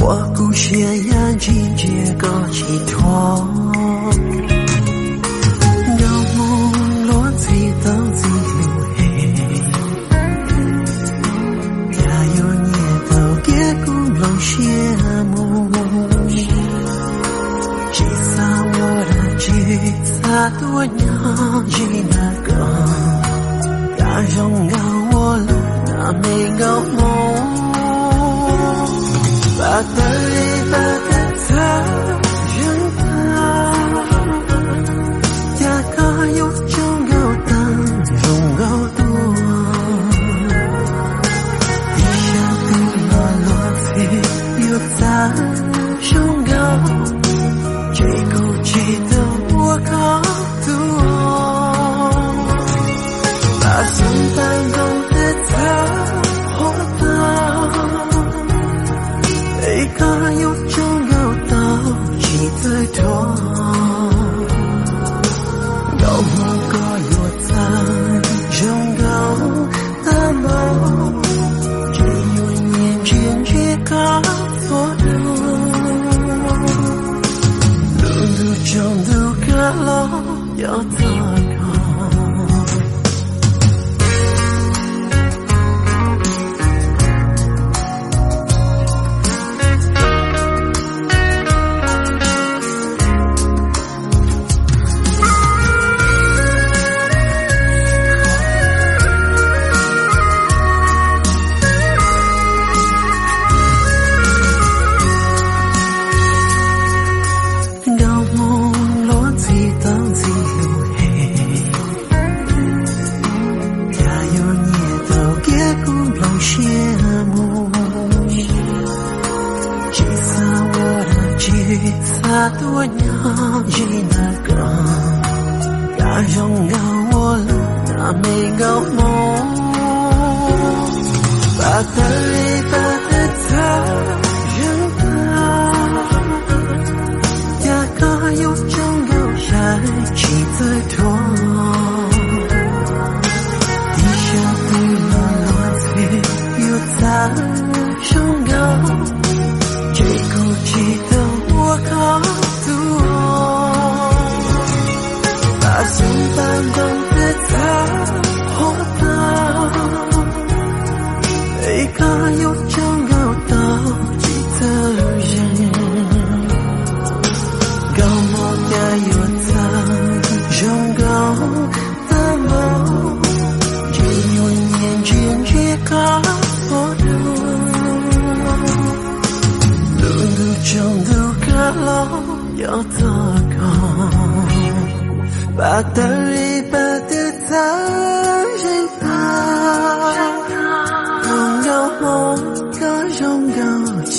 我故血眼睛结个寄托，有梦落自等自路黑，也有年头结果能羡慕，其实我的吉他多娘吉那个，也让我路那没个梦。把得意把得他人他，也可有种有当中有多，地下的落地有在胸口，这口气的我靠多，把松板中的他活到。一个有种有道几最多，有梦个有在中高的梦，只有年间去搞错路，路中路个路要怎个？他多娘吉那个，也让我路那没个梦，把得意把得他人他，也可有种有下起最多，地下的落地有在胸口，这口气的我靠多，把松板中的他活到，一个有种有道几的人，高莫也有在中高的梦，只有年间去搞错路，路中路个路要怎个？把得意把得他人他，拥有梦个拥有记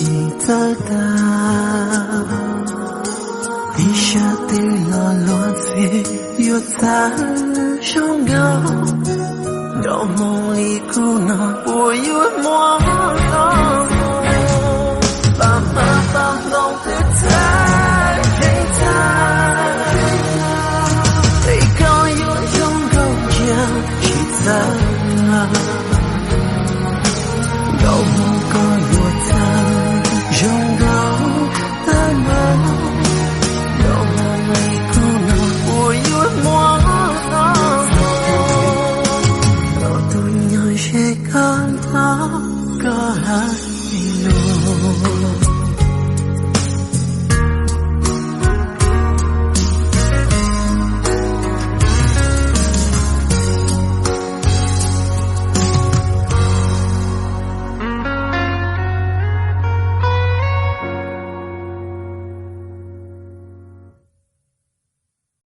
得的，地下的落地有在胸口，到梦里苦恼我有梦到。